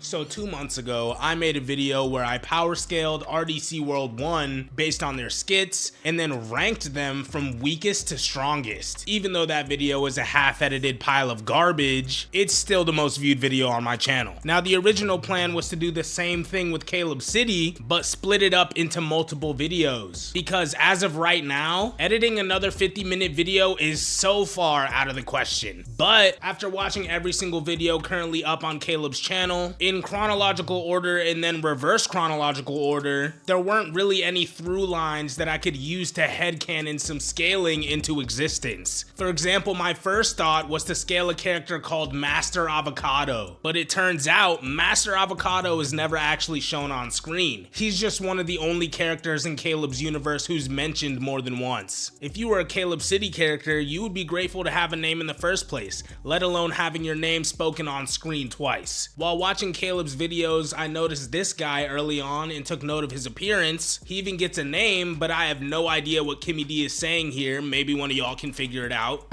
So 2 months ago, I made a video where I power scaled RDC World 1 based on their skits and then ranked them from weakest to strongest. Even though that video is a half-edited pile of garbage, it's still the most viewed video on my channel. Now, the original plan was to do the same thing with Calebcity, but split it up into multiple videos. Because as of right now, editing another 50-minute video is so far out of the question. But after watching every single video currently up on Caleb's channel, in chronological order and then reverse chronological order, there weren't really any through lines that I could use to headcanon some scaling into existence. For example, my first thought was to scale a character called Master Avocado, but it turns out Master Avocado is never actually shown on screen. He's just one of the only characters in Caleb's universe who's mentioned more than once. If you were a Calebcity character, you would be grateful to have a name in the first place, let alone having your name spoken on screen twice. While watching Caleb's videos, I noticed this guy early on and took note of his appearance. He even gets a name, but I have no idea what Kimmy D is saying here. Maybe one of y'all can figure it out.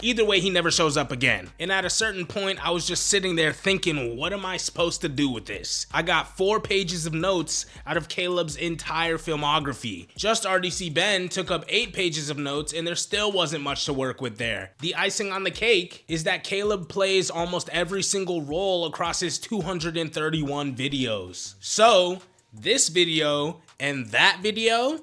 Either way, he never shows up again. And at a certain point, I was just sitting there thinking, what am I supposed to do with this? I got 4 pages of notes out of Caleb's entire filmography. Just RDC Ben took up 8 pages of notes, and there still wasn't much to work with there. The icing on the cake is that Caleb plays almost every single role across his 231 videos. So, this video and that video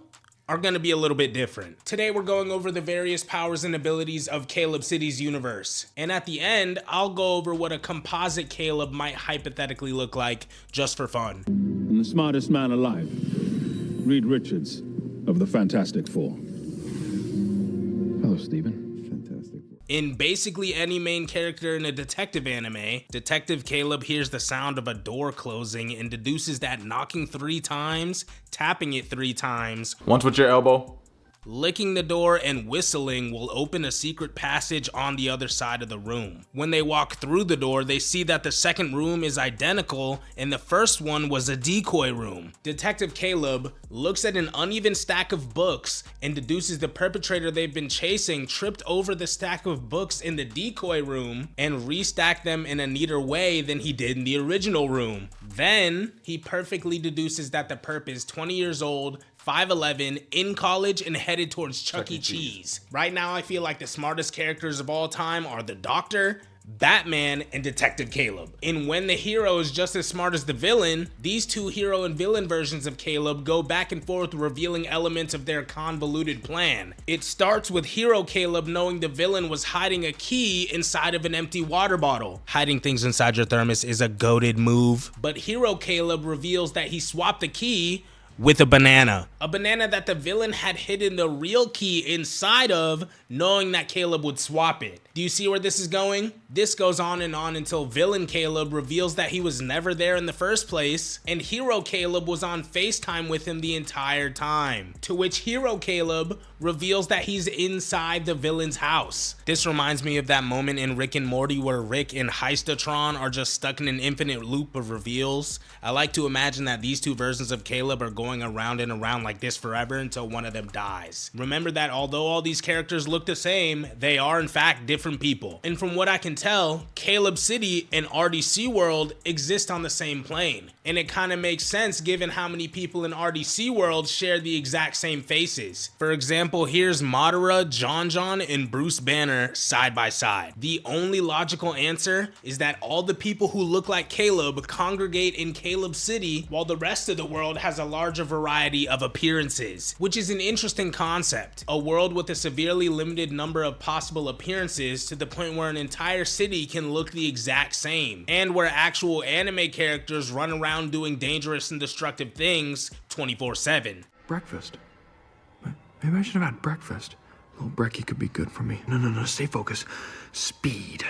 are going to be a little bit different. Today we're going over the various powers and abilities of Calebcity's universe. And at the end, I'll go over what a composite Caleb might hypothetically look like just for fun. And the smartest man alive, Reed Richards of the Fantastic Four. Hello, Stephen. Fantastic Four. In basically any main character in a detective anime, Detective Caleb hears the sound of a door closing and deduces that knocking 3 times, tapping it 3 times, once with your elbow, licking the door and whistling will open a secret passage on the other side of the room. When they walk through the door, they see that the second room is identical and the first one was a decoy room. Detective Caleb looks at an uneven stack of books and deduces the perpetrator they've been chasing tripped over the stack of books in the decoy room and restacked them in a neater way than he did in the original room. Then he perfectly deduces that the perp is 20 years old, 5'11", in college, and headed towards Chuck E. Cheese. Right now, I feel like the smartest characters of all time are the Doctor, Batman, and Detective Caleb. And when the hero is just as smart as the villain, these two hero and villain versions of Caleb go back and forth revealing elements of their convoluted plan. It starts with hero Caleb knowing the villain was hiding a key inside of an empty water bottle. Hiding things inside your thermos is a goated move. But hero Caleb reveals that he swapped the key with a banana that the villain had hidden the real key inside of, knowing that Caleb would swap it. Do you see where this is going? This goes on and on until villain Caleb reveals that he was never there in the first place, and hero Caleb was on FaceTime with him the entire time, to which hero Caleb reveals that he's inside the villain's house. This reminds me of that moment in Rick and Morty where Rick and Heistatron are just stuck in an infinite loop of reveals. I like to imagine that these two versions of Caleb are going around and around like this forever until one of them dies. Remember that although all these characters look the same, they are in fact different people. And from what I can tell, Calebcity and RDC World exist on the same plane. And it kind of makes sense given how many people in RDC World share the exact same faces. For example, here's Madara, John, and Bruce Banner side by side. The only logical answer is that all the people who look like Caleb congregate in Calebcity, while the rest of the world has a larger variety of appearances, which is an interesting concept. A world with a severely limited number of possible appearances to the point where an entire city can look the exact same, and where actual anime characters run around doing dangerous and destructive things 24/7. Breakfast. Maybe I should have had breakfast. A little brekkie could be good for me. No, stay focused. Speed.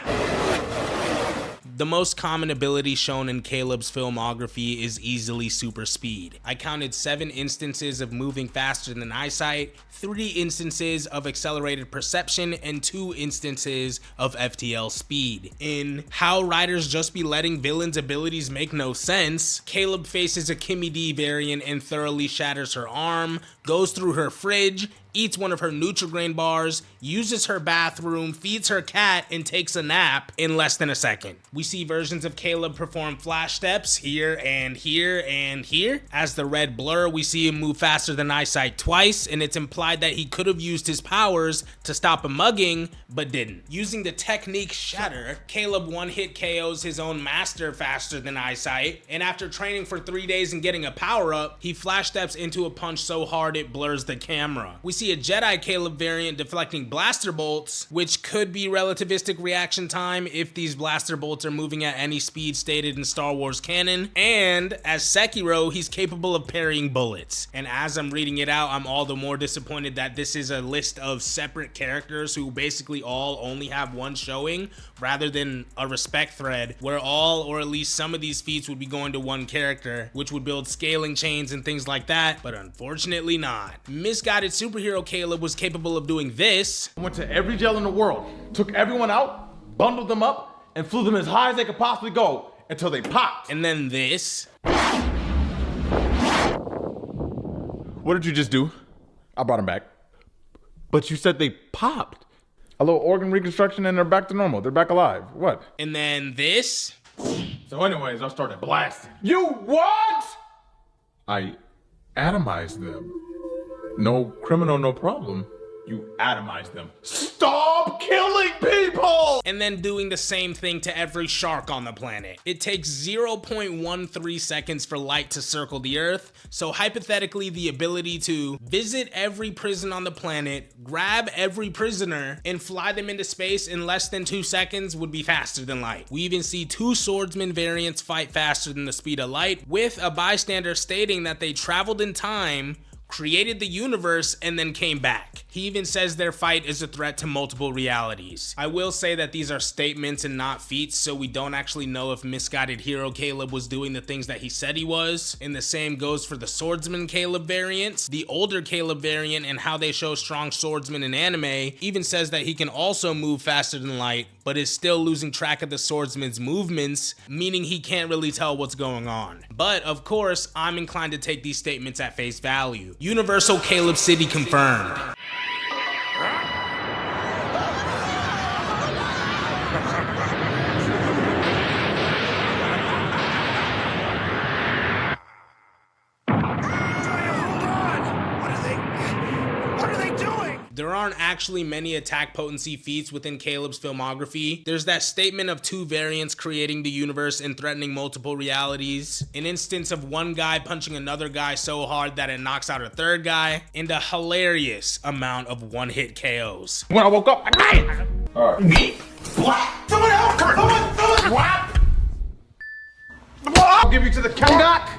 The most common ability shown in Caleb's filmography is easily super speed. I counted 7 instances of moving faster than eyesight, 3 instances of accelerated perception, and 2 instances of FTL speed. In How Writers Just Be Letting Villains' Abilities Make No Sense, Caleb faces a Kimmy D variant and thoroughly shatters her arm, goes through her fridge, eats one of her Nutri-Grain bars, uses her bathroom, feeds her cat, and takes a nap in less than a second. We see versions of Caleb perform flash steps here and here and here. As the red blur, we see him move faster than eyesight twice, and it's implied that he could have used his powers to stop a mugging, but didn't. Using the technique Shatter, Caleb one-hit KOs his own master faster than eyesight, and after training for 3 days and getting a power-up, he flash steps into a punch so hard it blurs the camera. We see a Jedi Caleb variant deflecting blaster bolts, which could be relativistic reaction time if these blaster bolts are moving at any speed stated in Star Wars canon, and as Sekiro, he's capable of parrying bullets. And as I'm reading it out, I'm all the more disappointed that this is a list of separate characters who basically all only have one showing, rather than a respect thread where all or at least some of these feats would be going to one character, which would build scaling chains and things like that, but unfortunately not. Misguided superhero Caleb was capable of doing this. Went to every jail in the world, took everyone out, bundled them up, and flew them as high as they could possibly go until they popped. And then this. What did you just do? I brought them back. But you said they popped. A little organ reconstruction and they're back to normal. They're back alive. What? And then this. So anyways, I started blasting. You what? I atomized them. No criminal, no problem. You atomized them. Stop killing people! And then doing the same thing to every shark on the planet. It takes 0.13 seconds for light to circle the Earth, so hypothetically the ability to visit every prison on the planet, grab every prisoner, and fly them into space in less than 2 seconds would be faster than light. We even see 2 swordsman variants fight faster than the speed of light, with a bystander stating that they traveled in time, created the universe, and then came back. He even says their fight is a threat to multiple realities. I will say that these are statements and not feats, so we don't actually know if Misguided Hero Caleb was doing the things that he said he was. And the same goes for the Swordsman Caleb variants. The older Caleb variant and how they show strong swordsmen in anime even says that he can also move faster than light, but is still losing track of the swordsman's movements, meaning he can't really tell what's going on. But of course, I'm inclined to take these statements at face value. Universal Calebcity confirmed. There aren't actually many attack potency feats within Caleb's filmography. There's that statement of 2 variants creating the universe and threatening multiple realities, an instance of one guy punching another guy so hard that it knocks out a third guy, and a hilarious amount of one-hit KOs. When I woke up, I died! Alright. Someone else! Someone! I'll give you to the Kandak!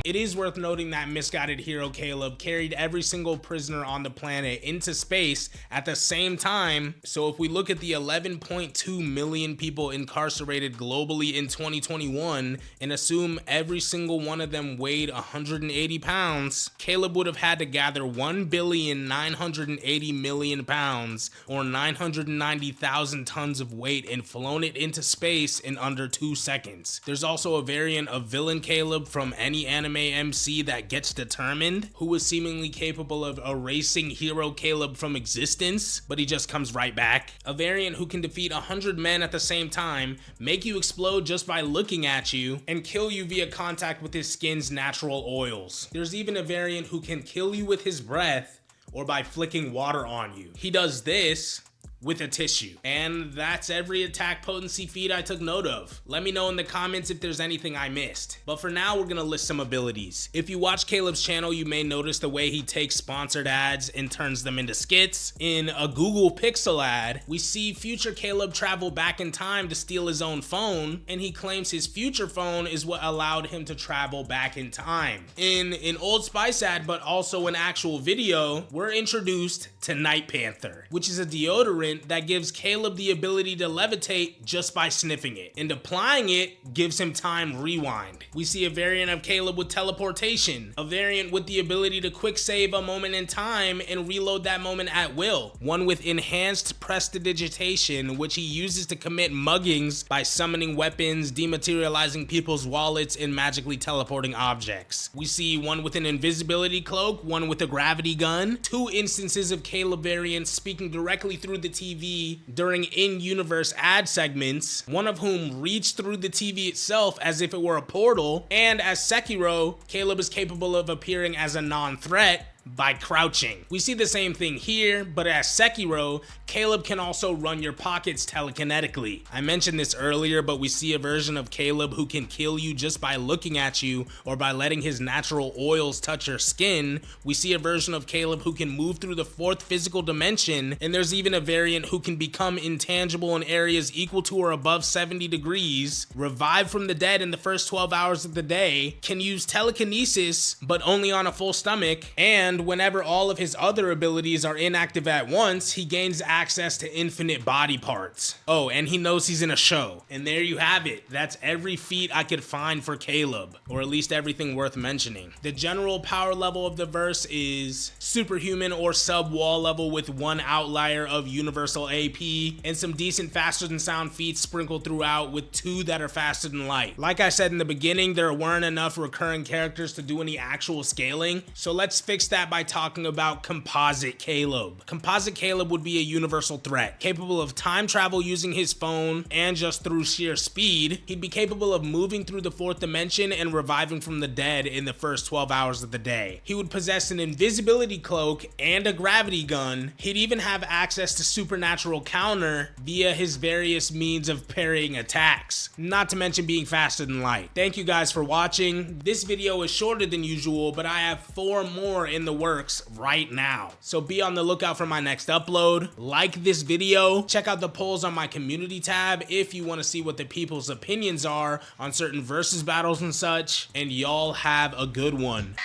It is worth noting that Misguided Hero Caleb carried every single prisoner on the planet into space at the same time. So if we look at the 11.2 million people incarcerated globally in 2021 and assume every single one of them weighed 180 pounds, Caleb would have had to gather 1,980,000,000 pounds or 990,000 tons of weight and flown it into space in under 2 seconds. There's also a variant of Villain Caleb from any anime MC that gets determined, who is seemingly capable of erasing Hero Caleb from existence, but he just comes right back. A variant who can defeat 100 men at the same time, make you explode just by looking at you, and kill you via contact with his skin's natural oils. There's even a variant who can kill you with his breath or by flicking water on you. He does this with a tissue. And that's every attack potency feat I took note of. Let me know in the comments if there's anything I missed. But for now, we're gonna list some abilities. If you watch Caleb's channel, you may notice the way he takes sponsored ads and turns them into skits. In a Google Pixel ad, we see future Caleb travel back in time to steal his own phone, and he claims his future phone is what allowed him to travel back in time. In an Old Spice ad, but also an actual video, we're introduced to Night Panther, which is a deodorant talent that gives Caleb the ability to levitate just by sniffing it, and applying it gives him time rewind. We see a variant of Caleb with teleportation, a variant with the ability to quick save a moment in time and reload that moment at will, one with enhanced prestidigitation, which he uses to commit muggings by summoning weapons, dematerializing people's wallets, and magically teleporting objects. We see one with an invisibility cloak, one with a gravity gun, two instances of Caleb variants speaking directly through the TV during in-universe ad segments, one of whom reached through the TV itself as if it were a portal, and as Sekiro, Caleb is capable of appearing as a non-threat by crouching. We see the same thing here, but as Sekiro, Caleb can also run your pockets telekinetically. I mentioned this earlier, but we see a version of Caleb who can kill you just by looking at you or by letting his natural oils touch your skin. We see a version of Caleb who can move through the fourth physical dimension, and there's even a variant who can become intangible in areas equal to or above 70 degrees, revive from the dead in the first 12 hours of the day, can use telekinesis but only on a full stomach, and whenever all of his other abilities are inactive at once, he gains access to infinite body parts. Oh, and he knows he's in a show. And there you have it. That's every feat I could find for Caleb, or at least everything worth mentioning. The general power level of the verse is superhuman or sub-wall level with one outlier of universal AP, and some decent faster than sound feats sprinkled throughout with two that are faster than light. Like I said in the beginning, there weren't enough recurring characters to do any actual scaling, so let's fix that by talking about Composite Caleb. Composite Caleb would be a universal threat, capable of time travel using his phone and just through sheer speed. He'd be capable of moving through the fourth dimension and reviving from the dead in the first 12 hours of the day. He would possess an invisibility cloak and a gravity gun. He'd even have access to supernatural counter via his various means of parrying attacks, not to mention being faster than light. Thank you guys for watching. This video is shorter than usual, but I have 4 more in the works right now, so be on the lookout for my next upload. Like this video, check out the polls on my community tab if you want to see what the people's opinions are on certain versus battles and such, and y'all have a good one.